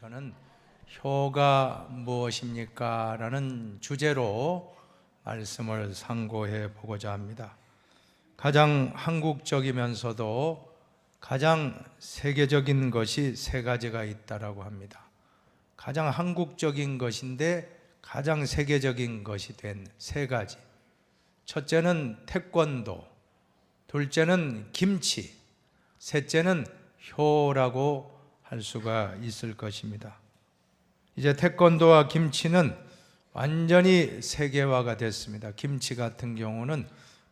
저는 효가 무엇입니까? 라는 주제로 말씀을 상고해 보고자 합니다. 가장 한국적이면서도 가장 세계적인 것이 세 가지가 있다라고 합니다. 가장 한국적인 것인데 가장 세계적인 것이 된 세 가지. 첫째는 태권도, 둘째는 김치, 셋째는 효라고 할 수가 있을 것입니다. 이제 태권도와 김치는 완전히 세계화가 됐습니다. 김치 같은 경우는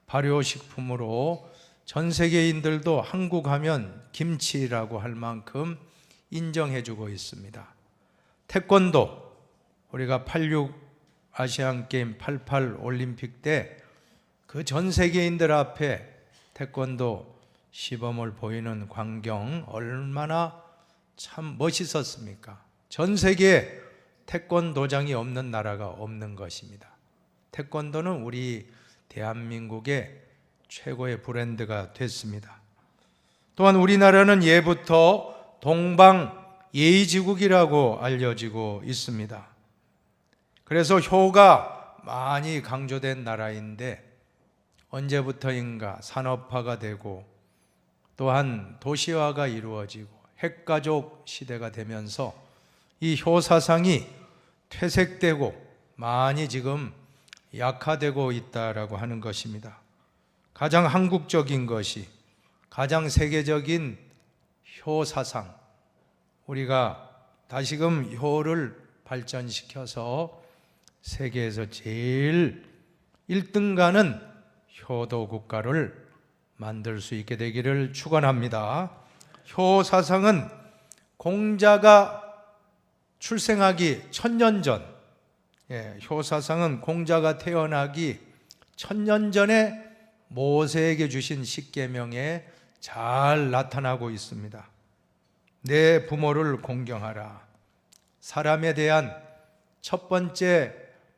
발효식품으로 전 세계인들도 한국 하면 김치라고 할 만큼 인정해주고 있습니다. 태권도, 우리가 86 아시안게임, 88 올림픽 때 그 전 세계인들 앞에 태권도 시범을 보이는 광경 얼마나 참 멋있었습니까? 전 세계에 태권도장이 없는 나라가 없는 것입니다. 태권도는 우리 대한민국의 최고의 브랜드가 됐습니다. 또한 우리나라는 예부터 동방 예의지국이라고 알려지고 있습니다. 그래서 효가 많이 강조된 나라인데 언제부터인가 산업화가 되고 또한 도시화가 이루어지고 핵가족 시대가 되면서 이 효사상이 퇴색되고 많이 지금 약화되고 있다라고 하는 것입니다. 가장 한국적인 것이, 가장 세계적인 효사상, 우리가 다시금 효를 발전시켜서 세계에서 제일 1등 가는 효도 국가를 만들 수 있게 되기를 축원합니다. 효사상은 공자가 출생하기 1000년 전, 효사상은 공자가 태어나기 1000년 전에 모세에게 주신 십계명에 잘 나타나고 있습니다. 내 부모를 공경하라. 사람에 대한 첫 번째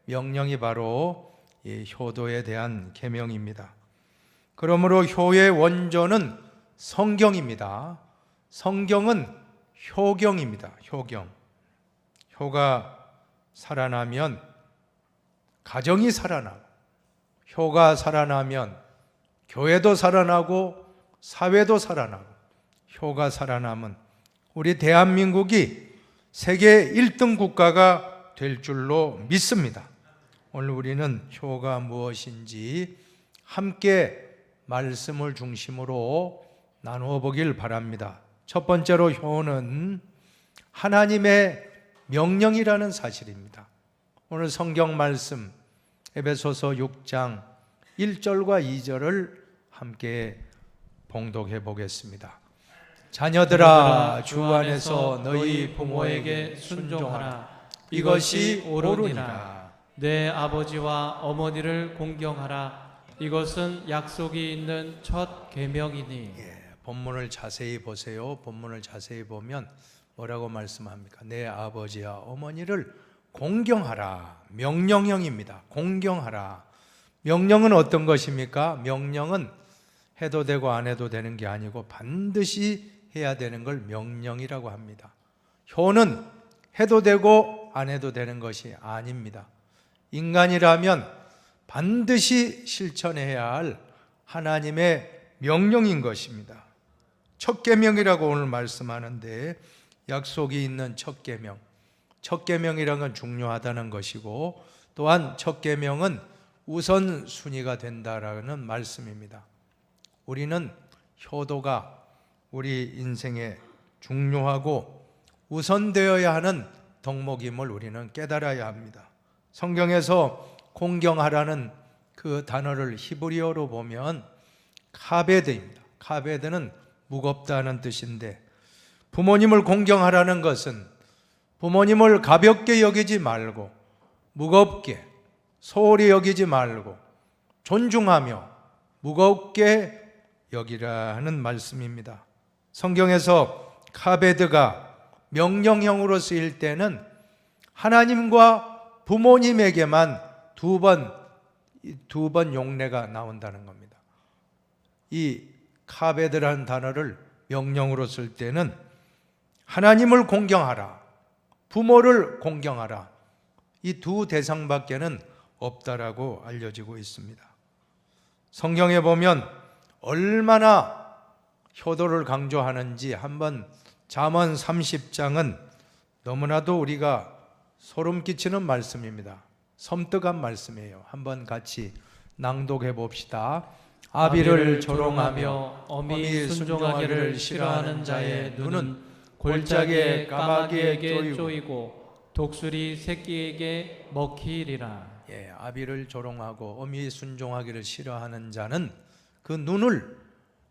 명령이 바로 이 효도에 대한 계명입니다. 그러므로 효의 원조는 성경입니다. 성경은 효경입니다. 효경. 효가 살아나면 가정이 살아나고, 효가 살아나면 교회도 살아나고 사회도 살아나고, 효가 살아나면 우리 대한민국이 세계 1등 국가가 될 줄로 믿습니다. 오늘 우리는 효가 무엇인지 함께 말씀을 중심으로 나누어 보길 바랍니다. 첫 번째로 효는 하나님의 명령이라는 사실입니다. 오늘 성경 말씀 에베소서 6장 1절과 2절을 함께 봉독해 보겠습니다. 자녀들아, 주 안에서 너희 부모에게 순종하라. 이것이 옳으니라. 내 아버지와 어머니를 공경하라. 이것은 약속이 있는 첫 계명이니. 본문을 자세히 보세요. 본문을 자세히 보면 뭐라고 말씀합니까? 내 아버지와 어머니를 공경하라. 명령형입니다. 공경하라. 명령은 어떤 것입니까? 명령은 해도 되고 안 해도 되는 게 아니고 반드시 해야 되는 걸 명령이라고 합니다. 효는 해도 되고 안 해도 되는 것이 아닙니다. 인간이라면 반드시 실천해야 할 하나님의 명령인 것입니다. 첫 계명이라고 오늘 말씀하는데 약속이 있는 첫 계명. 첫 계명이라는 건 중요하다는 것이고 또한 첫 계명은 우선순위가 된다라는 말씀입니다. 우리는 효도가 우리 인생에 중요하고 우선되어야 하는 덕목임을 우리는 깨달아야 합니다. 성경에서 공경하라는 그 단어를 히브리어로 보면 카베드입니다. 카베드는 무겁다는 뜻인데 부모님을 공경하라는 것은 부모님을 가볍게 여기지 말고 무겁게 소홀히 여기지 말고 존중하며 무겁게 여기라는 말씀입니다. 성경에서 카베드가 명령형으로 쓰일 때는 하나님과 부모님에게만 두 번 용례가 나온다는 겁니다. 이 카베드라는 단어를 명령으로 쓸 때는 하나님을 공경하라. 부모를 공경하라. 이 두 대상밖에는 없다라고 알려지고 있습니다. 성경에 보면 얼마나 효도를 강조하는지 한번 잠언 30장은 너무나도 우리가 소름 끼치는 말씀입니다. 섬뜩한 말씀이에요. 한번 같이 낭독해 봅시다. 아비를 조롱하며 어미 순종하기를 싫어하는 자의 눈은 골짜기에 까마귀에게 쪼이고 독수리 새끼에게 먹히리라. 예, 아비를 조롱하고 어미 순종하기를 싫어하는 자는 그 눈을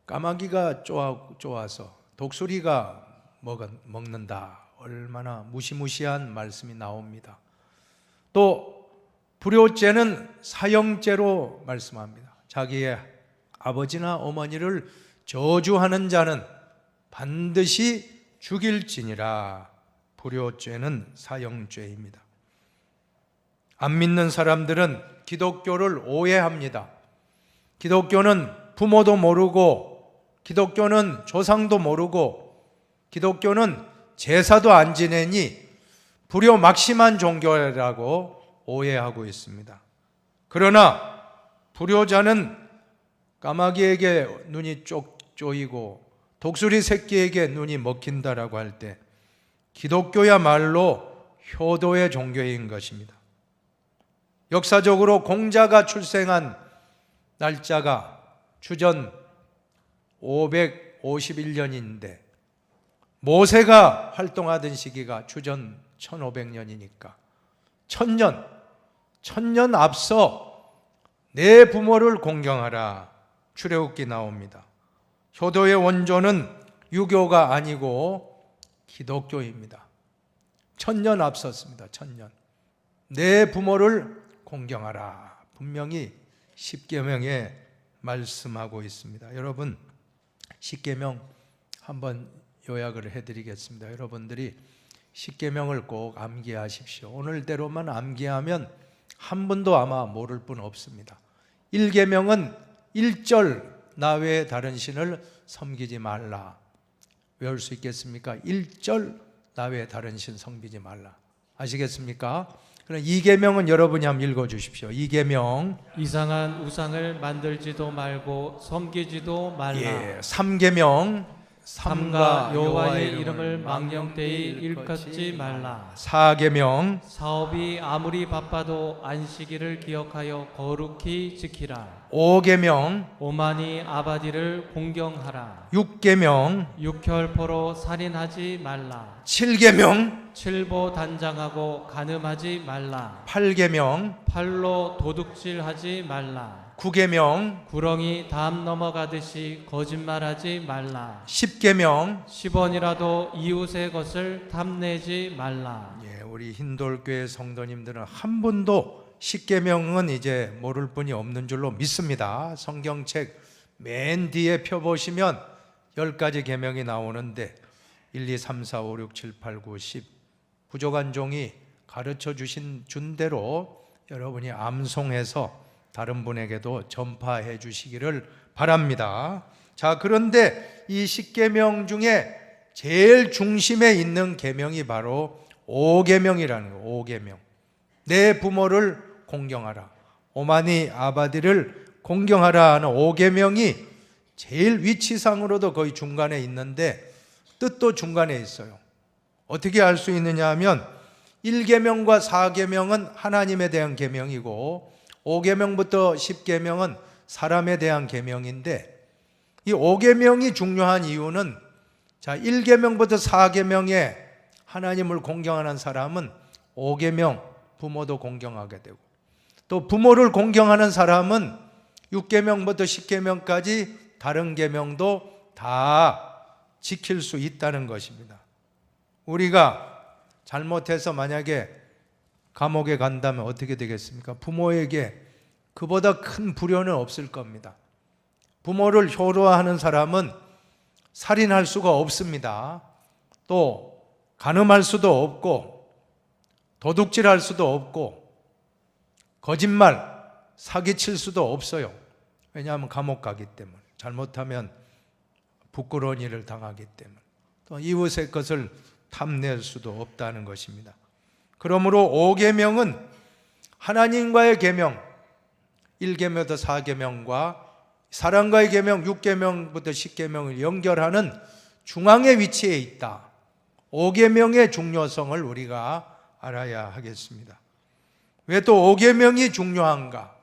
까마귀가 쪼아서 독수리가 먹는다. 얼마나 무시무시한 말씀이 나옵니다. 또 불효죄는 사형죄로 말씀합니다. 자기의 아버지나 어머니를 저주하는 자는 반드시 죽일지니라. 불효죄는 사형죄입니다. 안 믿는 사람들은 기독교를 오해합니다. 기독교는 부모도 모르고, 기독교는 조상도 모르고, 기독교는 제사도 안 지내니 불효막심한 종교라고 오해하고 있습니다. 그러나 불효자는 까마귀에게 눈이 쪼이고 독수리 새끼에게 눈이 먹힌다라고 할 때 기독교야말로 효도의 종교인 것입니다. 역사적으로 공자가 출생한 날짜가 주전 551년인데 모세가 활동하던 시기가 주전 1500년이니까 1000년 앞서 내 부모를 공경하라. 출애굽기 나옵니다. 효도의 원조는 유교가 아니고 기독교입니다. 1000년 앞섰습니다. 1000년. 내 부모를 공경하라. 분명히 십계명에 말씀하고 있습니다. 여러분, 십계명 한번 요약을 해드리겠습니다. 여러분들이 십계명을 꼭 암기하십시오. 오늘대로만 암기하면 한 분도 아마 모를 분 없습니다. 1계명은 1절 나 외에 다른 신을 섬기지 말라. 외울 수 있겠습니까? 1절 나 외에 다른 신 섬기지 말라. 아시겠습니까? 그럼 2계명은 여러분이 한번 읽어주십시오. 2계명. 이상한 우상을 만들지도 말고 섬기지도 말라. 예, 3계명. 삼가 여호와의 이름을 망령되이 일컫지 말라. 4계명. 사업이 아무리 바빠도 안식일을 기억하여 거룩히 지키라. 5계명. 오만이 아바디를 공경하라. 6계명. 육혈포로 살인하지 말라. 7계명. 칠보 단장하고 간음하지 말라. 8계명. 팔로 도둑질하지 말라. 9계명. 구렁이 담 넘어가듯이 거짓말하지 말라. 10계명. 10원이라도 이웃의 것을 탐내지 말라. 예, 우리 흰돌교회 성도님들은 한 분도 10계명은 이제 모를 분이 없는 줄로 믿습니다. 성경책 맨 뒤에 펴보시면 10가지 계명이 나오는데 1, 2, 3, 4, 5, 6, 7, 8, 9, 10 부족한 종이 가르쳐 준 대로 여러분이 암송해서 다른 분에게도 전파해 주시기를 바랍니다. 자, 그런데 이 10계명 중에 제일 중심에 있는 계명이 바로 5계명이라는 거예요. 5계명. 내 부모를 공경하라. 오마니 아바디를 공경하라 하는 5계명이 제일 위치상으로도 거의 중간에 있는데 뜻도 중간에 있어요. 어떻게 알 수 있느냐 하면 1계명과 4계명은 하나님에 대한 계명이고 5계명부터 10계명은 사람에 대한 계명인데 이 5계명이 중요한 이유는 자, 1계명부터 4계명에 하나님을 공경하는 사람은 5계명 부모도 공경하게 되고 또 부모를 공경하는 사람은 6계명부터 10계명까지 다른 계명도 다 지킬 수 있다는 것입니다. 우리가 잘못해서 만약에 감옥에 간다면 어떻게 되겠습니까? 부모에게 그보다 큰 불효는 없을 겁니다. 부모를 효도하는 사람은 살인할 수가 없습니다. 또 간음할 수도 없고 도둑질할 수도 없고 거짓말, 사기칠 수도 없어요. 왜냐하면 감옥 가기 때문에 잘못하면 부끄러운 일을 당하기 때문에 또 이웃의 것을 탐낼 수도 없다는 것입니다. 그러므로 5계명은 하나님과의 계명, 1계명부터 4계명과 사람과의 계명 6계명부터 10계명을 연결하는 중앙에 위치해 있다. 5계명의 중요성을 우리가 알아야 하겠습니다. 왜 또 5계명이 중요한가?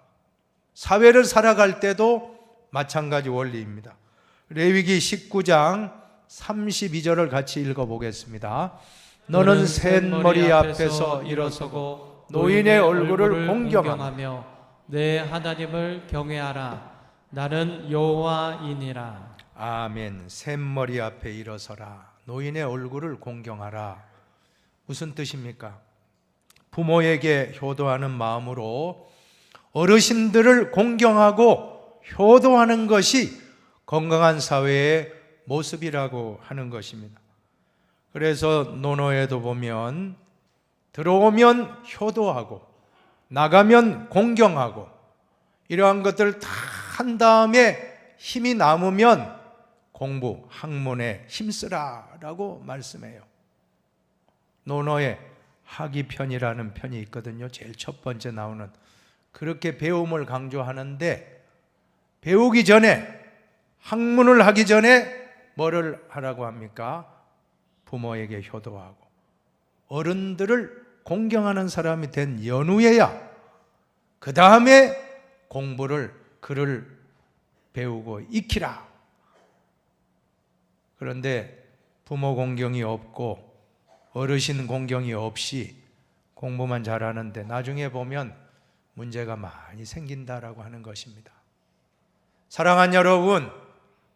사회를 살아갈 때도 마찬가지 원리입니다. 레위기 19장 32절을 같이 읽어보겠습니다. 너는 셋머리 앞에서 일어서고 노인의 얼굴을 공경하며 내 하나님을 경외하라. 나는 여호와이니라. 아멘. 셋머리 앞에 일어서라. 노인의 얼굴을 공경하라. 무슨 뜻입니까? 부모에게 효도하는 마음으로 어르신들을 공경하고 효도하는 것이 건강한 사회의 모습이라고 하는 것입니다. 그래서 논어에도 보면 들어오면 효도하고 나가면 공경하고 이러한 것들을 다 한 다음에 힘이 남으면 공부, 학문에 힘쓰라라고 말씀해요. 논어에 학이편이라는 편이 있거든요. 제일 첫 번째 나오는 그렇게 배움을 강조하는데 배우기 전에 학문을 하기 전에 뭐를 하라고 합니까? 부모에게 효도하고 어른들을 공경하는 사람이 된 연후에야 그 다음에 공부를 글을 배우고 익히라. 그런데 부모 공경이 없고 어르신 공경이 없이 공부만 잘하는데 나중에 보면 문제가 많이 생긴다라고 하는 것입니다. 사랑하는 여러분,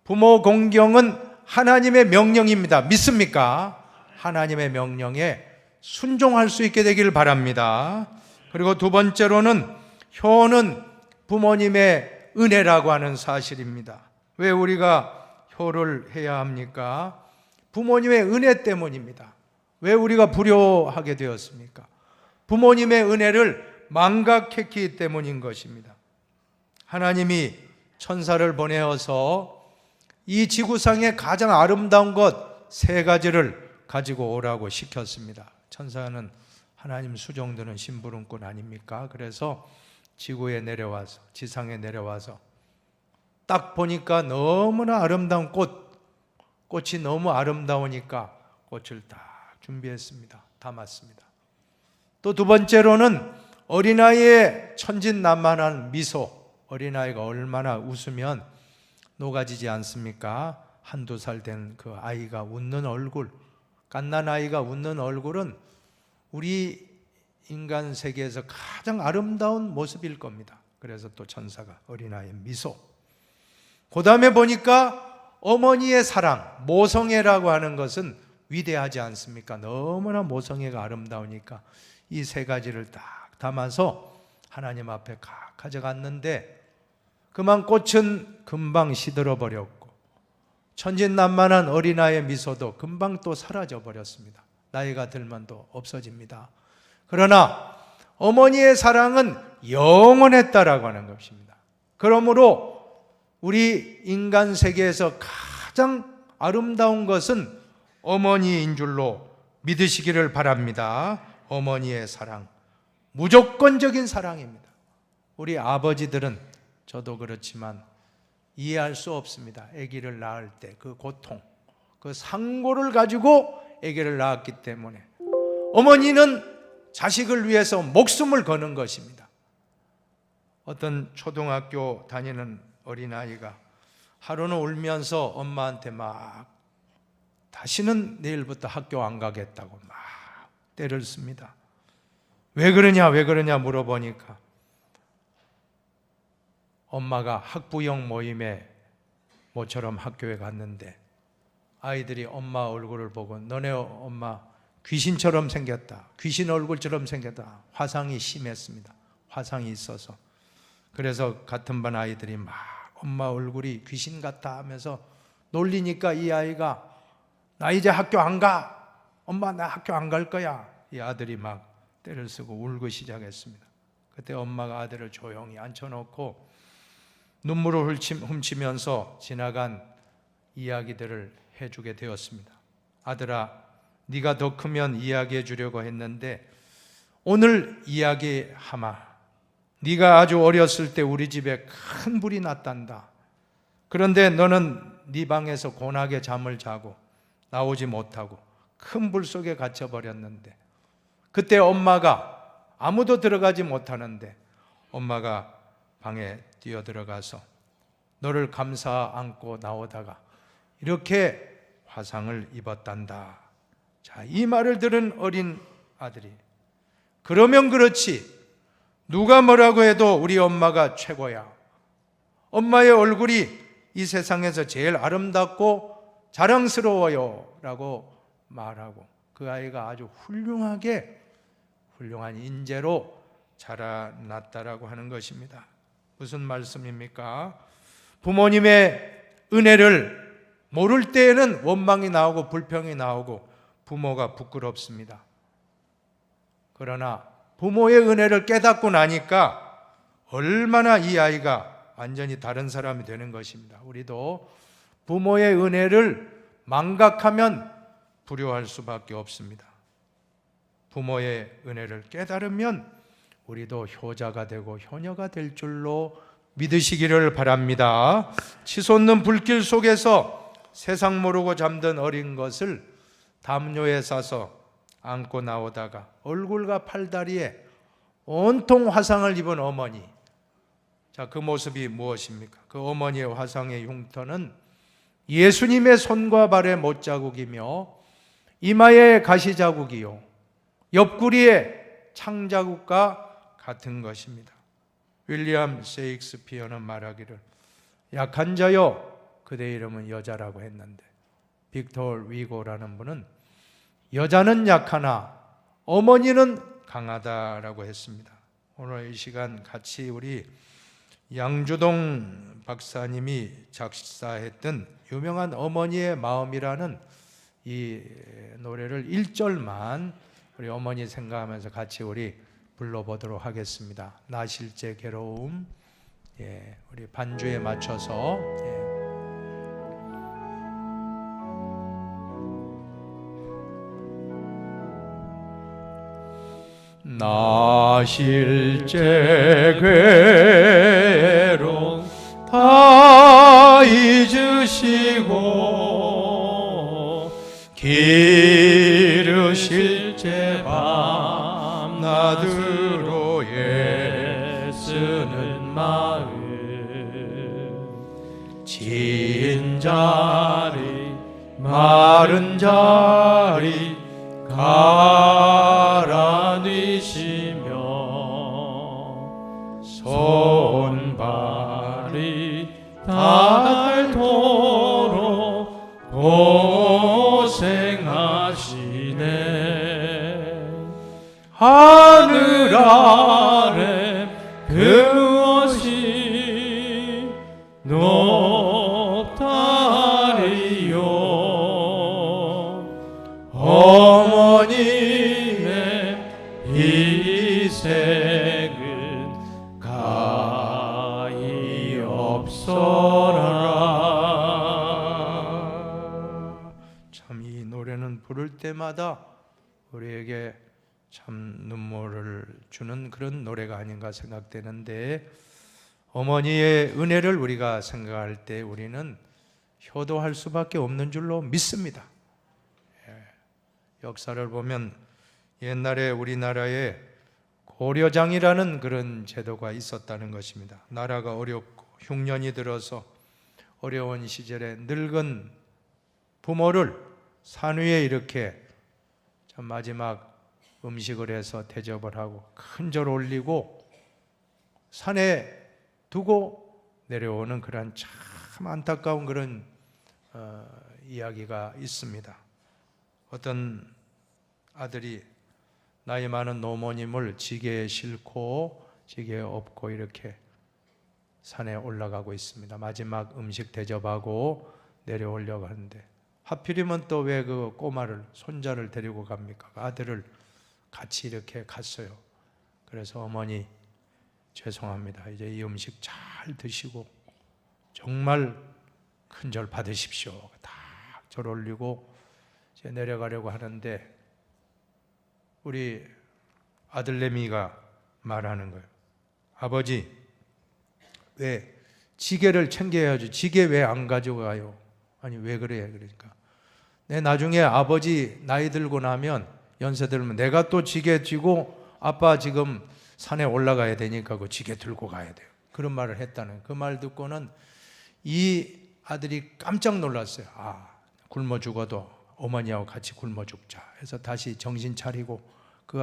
부모 공경은 하나님의 명령입니다. 믿습니까? 하나님의 명령에 순종할 수 있게 되기를 바랍니다. 그리고 두 번째로는 효는 부모님의 은혜라고 하는 사실입니다. 왜 우리가 효를 해야 합니까? 부모님의 은혜 때문입니다. 왜 우리가 불효하게 되었습니까? 부모님의 은혜를 망각했기 때문인 것입니다. 하나님이 천사를 보내어서 이 지구상의 가장 아름다운 것 3가지를 가지고 오라고 시켰습니다. 천사는 하나님 수종드는 심부름꾼 아닙니까? 그래서 지구에 내려와서 지상에 내려와서 딱 보니까 너무나 아름다운 꽃이 너무 아름다우니까 꽃을 다 준비했습니다. 담았습니다. 또 두 번째로는 어린아이의 천진난만한 미소, 어린아이가 얼마나 웃으면 녹아지지 않습니까? 1~2살 된 그 아이가 웃는 얼굴, 갓난아이가 웃는 얼굴은 우리 인간 세계에서 가장 아름다운 모습일 겁니다. 그래서 또 천사가 어린아이의 미소, 그 다음에 보니까 어머니의 사랑, 모성애라고 하는 것은 위대하지 않습니까? 너무나 모성애가 아름다우니까 이 3가지를 딱 담아서 하나님 앞에 가져갔는데 그만 꽃은 금방 시들어 버렸고 천진난만한 어린아이의 미소도 금방 또 사라져 버렸습니다. 나이가 들면 또 없어집니다. 그러나 어머니의 사랑은 영원했다라고 하는 것입니다. 그러므로 우리 인간 세계에서 가장 아름다운 것은 어머니인 줄로 믿으시기를 바랍니다. 어머니의 사랑, 무조건적인 사랑입니다. 우리 아버지들은 저도 그렇지만 이해할 수 없습니다. 아기를 낳을 때 그 고통, 그 상고를 가지고 아기를 낳았기 때문에 어머니는 자식을 위해서 목숨을 거는 것입니다. 어떤 초등학교 다니는 어린아이가 하루는 울면서 엄마한테 막 다시는 내일부터 학교 안 가겠다고 막 때를 씁니다. 왜 그러냐 물어보니까 엄마가 학부형 모임에 모처럼 학교에 갔는데 아이들이 엄마 얼굴을 보고 너네 엄마 귀신처럼 생겼다, 귀신 얼굴처럼 생겼다, 화상이 심했습니다. 화상이 있어서. 그래서 같은 반 아이들이 막 엄마 얼굴이 귀신 같다 하면서 놀리니까 이 아이가 나 이제 학교 안 가, 엄마 나 학교 안 갈 거야. 이 아들이 막 때를 쓰고 울고 시작했습니다. 그때 엄마가 아들을 조용히 앉혀놓고 눈물을 훔치면서 지나간 이야기들을 해주게 되었습니다. 아들아, 네가 더 크면 이야기해 주려고 했는데 오늘 이야기하마. 네가 아주 어렸을 때 우리 집에 큰 불이 났단다. 그런데 너는 네 방에서 곤하게 잠을 자고 나오지 못하고 큰 불 속에 갇혀 버렸는데 그때 엄마가 아무도 들어가지 못하는데 엄마가 방에 뛰어 들어가서 너를 감싸 안고 나오다가 이렇게 화상을 입었단다. 자, 이 말을 들은 어린 아들이 그러면 그렇지 누가 뭐라고 해도 우리 엄마가 최고야. 엄마의 얼굴이 이 세상에서 제일 아름답고 자랑스러워요 라고 말하고 그 아이가 아주 훌륭한 인재로 자라났다라고 하는 것입니다. 무슨 말씀입니까? 부모님의 은혜를 모를 때에는 원망이 나오고 불평이 나오고 부모가 부끄럽습니다. 그러나 부모의 은혜를 깨닫고 나니까 얼마나 이 아이가 완전히 다른 사람이 되는 것입니다. 우리도 부모의 은혜를 망각하면 불효할 수밖에 없습니다. 부모의 은혜를 깨달으면 우리도 효자가 되고 효녀가 될 줄로 믿으시기를 바랍니다. 치솟는 불길 속에서 세상 모르고 잠든 어린 것을 담요에 싸서 안고 나오다가 얼굴과 팔다리에 온통 화상을 입은 어머니. 자, 그 모습이 무엇입니까? 그 어머니의 화상의 흉터는 예수님의 손과 발의 못자국이며 이마의 가시자국이요 옆구리의 창자국과 같은 것입니다. 윌리엄 셰익스피어는 말하기를 약한 자여 그대 이름은 여자라고 했는데 빅토르 위고라는 분은 여자는 약하나 어머니는 강하다라고 했습니다. 오늘 이 시간 같이 우리 양주동 박사님이 작사했던 유명한 어머니의 마음이라는 이 노래를 1절만 우리 어머니 생각하면서 같이 우리 불러보도록 하겠습니다. 나 실제 괴로움. 우리 반주에 맞춰서 나 실제 괴로움 다 잊으시고 기르실 제 밤낮으로 애쓰는 마음 진 자리 마른 자리 가라뉘시며 손발이 닳도록 고생하시네. 하늘 아래 그것이 높다리요 어머님의 희생은 가히 없어라. 참 이 노래는 부를 때마다 우리에게 참 눈물을 주는 그런 노래가 아닌가 생각되는데 어머니의 은혜를 우리가 생각할 때 우리는 효도할 수밖에 없는 줄로 믿습니다. 역사를 보면 옛날에 우리나라에 고려장이라는 그런 제도가 있었다는 것입니다. 나라가 어렵고 흉년이 들어서 어려운 시절에 늙은 부모를 산 위에 이렇게 마지막 음식을 해서 대접을 하고 큰 절 올리고 산에 두고 내려오는 그런 참 안타까운 그런 이야기가 있습니다. 어떤 아들이 나이 많은 노모님을 지게에 싣고 지게에 업고 이렇게 산에 올라가고 있습니다. 마지막 음식 대접하고 내려오려고 하는데 하필이면 또 왜 그 꼬마를 손자를 데리고 갑니까? 아들을 같이 이렇게 갔어요. 그래서 어머니 죄송합니다. 이제 이 음식 잘 드시고 정말 큰 절 받으십시오. 딱 절 올리고 이제 내려가려고 하는데 우리 아들내미가 말하는 거예요. 아버지, 왜 지게를 챙겨야지, 지게 왜 안 가져가요? 아니 왜 그래? 그러니까 내 나중에 아버지 나이 들고 나면, 연세 들면 내가 또 지게 쥐고 아빠 지금 산에 올라가야 되니까 그 지게 들고 가야 돼요. 그런 말을 했다는, 그 말 듣고는 이 아들이 깜짝 놀랐어요. 아, 굶어 죽어도 어머니하고 같이 굶어 죽자 해서 다시 정신 차리고 그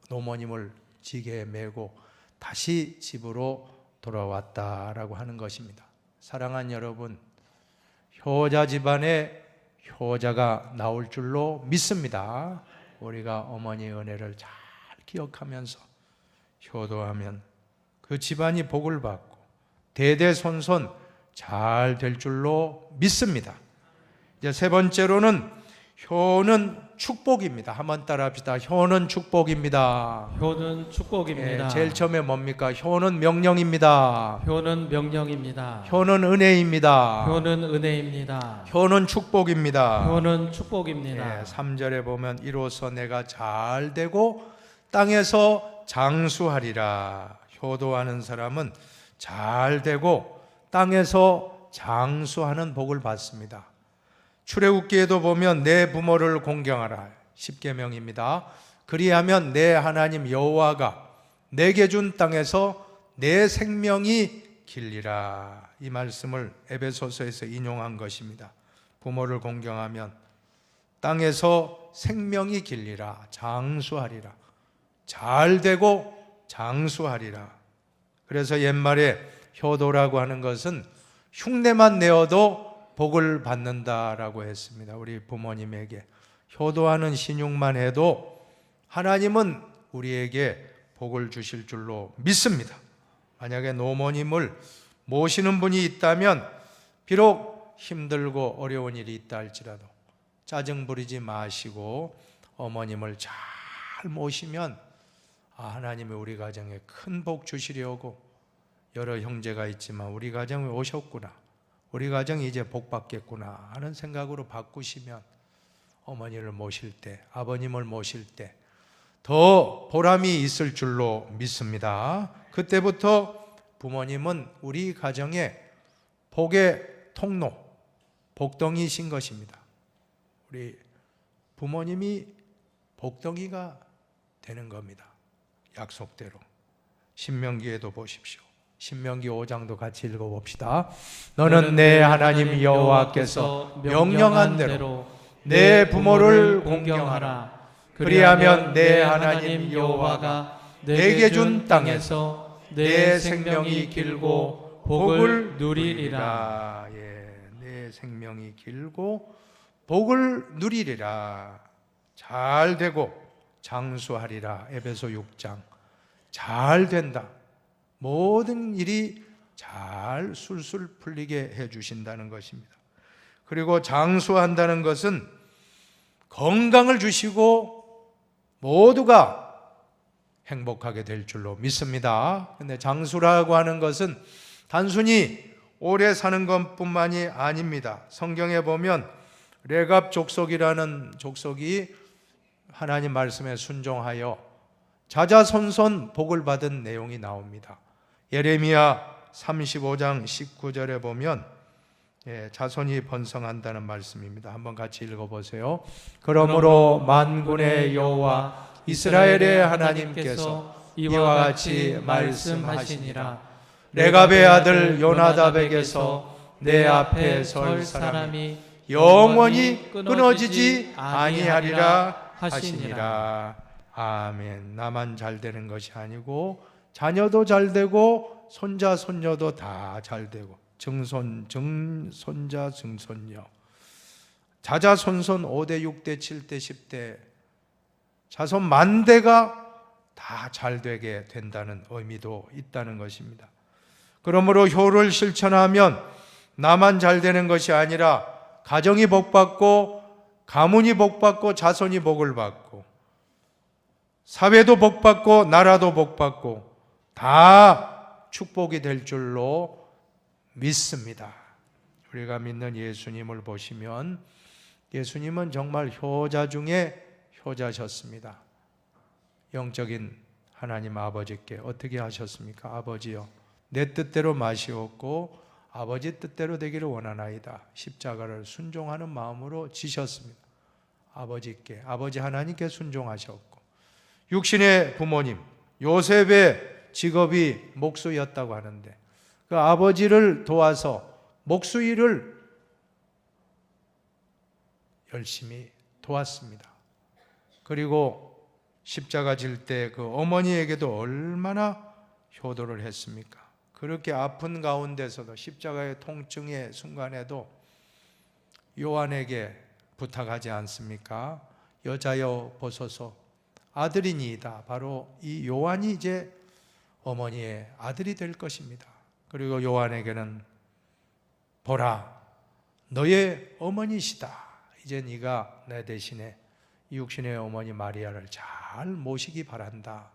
노모님을 지게에 메고 다시 집으로 돌아왔다라고 하는 것입니다. 사랑하는 여러분, 효자 집안에 효자가 나올 줄로 믿습니다. 우리가 어머니의 은혜를 잘 기억하면서 효도하면 그 집안이 복을 받고 대대손손 잘 될 줄로 믿습니다. 이제 세 번째로는 효는 축복입니다. 한번 따라합시다. 효는 축복입니다. 효는 축복입니다. 제일 처음에 뭡니까? 효는 명령입니다. 효는 명령입니다. 효는 은혜입니다. 효는 은혜입니다. 효는 축복입니다. 효는 축복입니다. 3절에 보면 이로써 내가 잘 되고 땅에서 장수하리라. 효도하는 사람은 잘 되고 땅에서 장수하는 복을 받습니다. 출애굽기에도 보면 내 부모를 공경하라. 10계명입니다. 그리하면 내 하나님 여호와가 내게 준 땅에서 내 생명이 길리라. 이 말씀을 에베소서에서 인용한 것입니다. 부모를 공경하면 땅에서 생명이 길리라. 장수하리라. 잘 되고 장수하리라. 그래서 옛말에 효도라고 하는 것은 흉내만 내어도 복을 받는다라고 했습니다. 우리 부모님에게 효도하는 신용만 해도 하나님은 우리에게 복을 주실 줄로 믿습니다. 만약에 노모님을 모시는 분이 있다면 비록 힘들고 어려운 일이 있다 할지라도 짜증 부리지 마시고 어머님을 잘 모시면 하나님이 우리 가정에 큰 복 주시려고, 여러 형제가 있지만 우리 가정에 오셨구나, 우리 가정이 이제 복 받겠구나 하는 생각으로 바꾸시면 어머니를 모실 때, 아버님을 모실 때 더 보람이 있을 줄로 믿습니다. 그때부터 부모님은 우리 가정의 복의 통로, 복덩이신 것입니다. 우리 부모님이 복덩이가 되는 겁니다. 약속대로. 신명기에도 보십시오. 신명기 5장도 같이 읽어봅시다. 너는 내 하나님 여호와께서 명령한 대로 내 부모를 공경하라. 그리하면 내 하나님 여호와가 내게 준 땅에서 내 생명이 길고 복을 누리리라. 내 생명이 길고 복을 누리리라. 잘 되고 장수하리라. 에베소 6장. 잘 된다. 모든 일이 잘 술술 풀리게 해주신다는 것입니다. 그리고 장수한다는 것은 건강을 주시고 모두가 행복하게 될 줄로 믿습니다. 근데 장수라고 하는 것은 단순히 오래 사는 것뿐만이 아닙니다. 성경에 보면 레갑 족속이라는 족속이 하나님 말씀에 순종하여 자자손손 복을 받은 내용이 나옵니다. 예레미야 35장 19절에 보면 자손이 번성한다는 말씀입니다. 한번 같이 읽어보세요. 그러므로 만군의 여호와 이스라엘의 하나님께서 이와 같이 말씀하시니라. 레갑의 아들 요나답에게서 내 앞에 설 사람이 영원히 끊어지지 아니하리라 하시니라. 아멘. 나만 잘 되는 것이 아니고 자녀도 잘 되고 손자 손녀도 다 잘 되고 증손 증손자 증손녀 자자손손 5대 6대 7대 10대 자손 만대가 다 잘 되게 된다는 의미도 있다는 것입니다. 그러므로 효를 실천하면 나만 잘 되는 것이 아니라 가정이 복받고 가문이 복받고 자손이 복을 받고 사회도 복받고 나라도 복받고 다 축복이 될 줄로 믿습니다. 우리가 믿는 예수님을 보시면 예수님은 정말 효자 중에 효자셨습니다. 영적인 하나님 아버지께 어떻게 하셨습니까? 아버지여, 내 뜻대로 마시옵고 아버지 뜻대로 되기를 원하나이다. 십자가를 순종하는 마음으로 지셨습니다. 아버지께, 아버지 하나님께 순종하셨고, 육신의 부모님 요셉의 직업이 목수였다고 하는데 그 아버지를 도와서 목수 일을 열심히 도왔습니다. 그리고 십자가 질 때 그 어머니에게도 얼마나 효도를 했습니까? 그렇게 아픈 가운데서도 십자가의 통증의 순간에도 요한에게 부탁하지 않습니까? 여자여 보소서 아들이니이다. 바로 이 요한이 이제 어머니의 아들이 될 것입니다. 그리고 요한에게는 보라, 너의 어머니시다. 이제 네가 내 대신에 육신의 어머니 마리아를 잘 모시기 바란다.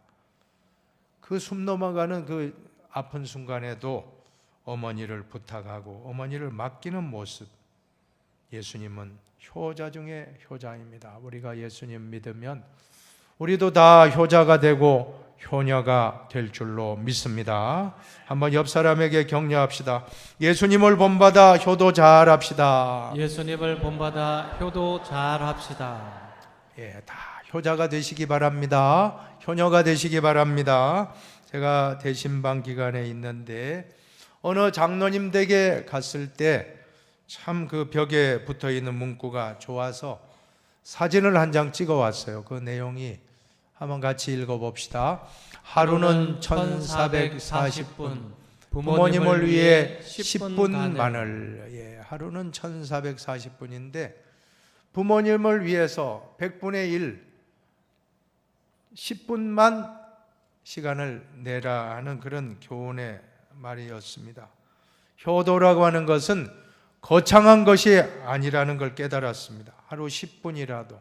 그 숨 넘어가는 그 아픈 순간에도 어머니를 부탁하고 어머니를 맡기는 모습, 예수님은 효자 중에 효자입니다. 우리가 예수님 믿으면 우리도 다 효자가 되고 효녀가 될 줄로 믿습니다. 한번 옆 사람에게 격려합시다. 예수님을 본받아 효도 잘합시다. 예수님을 본받아 효도 잘합시다. 예, 다 효자가 되시기 바랍니다. 효녀가 되시기 바랍니다. 제가 대신방 기간에 있는데 어느 장로님 댁에 갔을 때 참 그 벽에 붙어 있는 문구가 좋아서 사진을 한 장 찍어 왔어요. 그 내용이 한번 같이 읽어봅시다. 하루는 1440분 부모님을 위해 10분만을. 예, 하루는 1440분인데 부모님을 위해서 100분의 1 10분만 시간을 내라 하는 그런 교훈의 말이었습니다. 효도라고 하는 것은 거창한 것이 아니라는 걸 깨달았습니다. 하루 10분이라도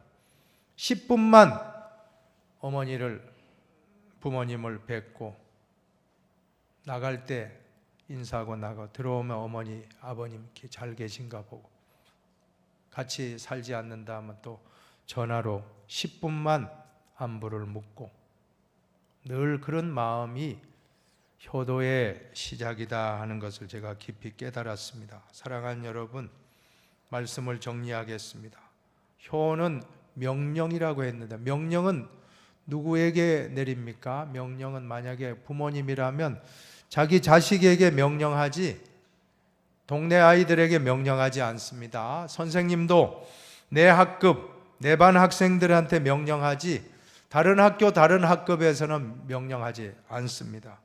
10분만 부모님을 뵙고 나갈 때 인사하고 나가 들어오면 어머니 아버님 잘 계신가 보고 같이 살지 않는다 하면 또 전화로 10분만 안부를 묻고 늘 그런 마음이 효도의 시작이다 하는 것을 제가 깊이 깨달았습니다. 사랑하는 여러분, 말씀을 정리하겠습니다. 효는 명령이라고 했는데 명령은 누구에게 내립니까? 명령은 만약에 부모님이라면 자기 자식에게 명령하지 동네 아이들에게 명령하지 않습니다. 선생님도 내 학급, 내 반 학생들한테 명령하지 다른 학교, 다른 학급에서는 명령하지 않습니다.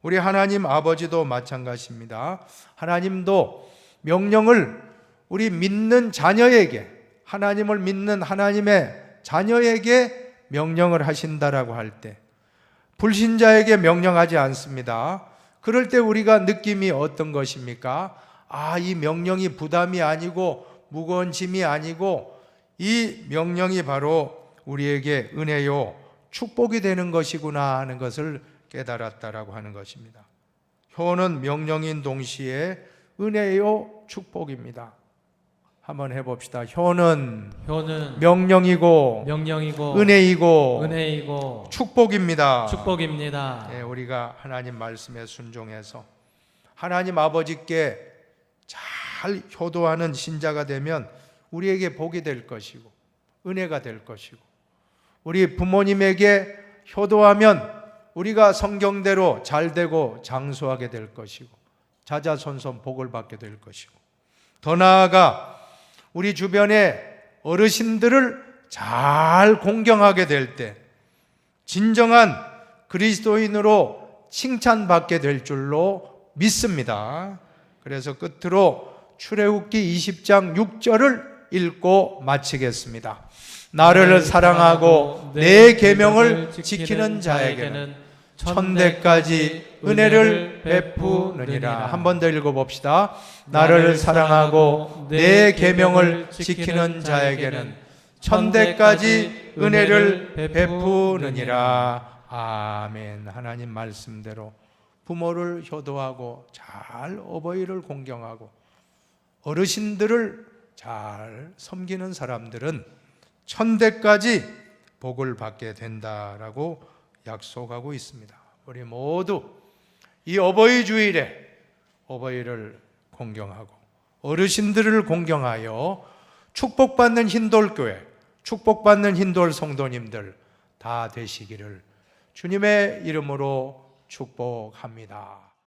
우리 하나님 아버지도 마찬가지입니다. 하나님도 명령을 우리 믿는 자녀에게, 하나님을 믿는 하나님의 자녀에게 명령을 하신다라고 할 때 불신자에게 명령하지 않습니다. 그럴 때 우리가 느낌이 어떤 것입니까? 아, 이 명령이 부담이 아니고 무거운 짐이 아니고 이 명령이 바로 우리에게 은혜요 축복이 되는 것이구나 하는 것을 깨달았다라고 하는 것입니다. 효는 명령인 동시에 은혜요 축복입니다. 한번 해봅시다. 효는 명령이고 은혜이고 축복입니다. 축복입니다. 우리가 하나님 말씀에 순종해서 하나님 아버지께 잘 효도하는 신자가 되면 우리에게 복이 될 것이고 은혜가 될 것이고 우리 부모님에게 효도하면 우리가 성경대로 잘 되고 장수하게 될 것이고 자자손손 복을 받게 될 것이고 더 나아가 우리 주변의 어르신들을 잘 공경하게 될 때 진정한 그리스도인으로 칭찬받게 될 줄로 믿습니다. 그래서 끝으로 출애굽기 20장 6절을 읽고 마치겠습니다. 나를 사랑하고 내 계명을 지키는 자에게는 천대까지 은혜를 베푸느니라. 한 번 더 읽어봅시다. 나를 사랑하고 내 계명을 지키는 자에게는 천대까지 은혜를 베푸느니라. 아멘. 하나님 말씀대로 부모를 효도하고 잘 어버이를 공경하고 어르신들을 잘 섬기는 사람들은 천대까지 복을 받게 된다라고 약속하고 있습니다. 우리 모두 이 어버이 주일에 어버이를 공경하고 어르신들을 공경하여 축복받는 흰돌교회, 축복받는 흰돌 성도님들 다 되시기를 주님의 이름으로 축복합니다.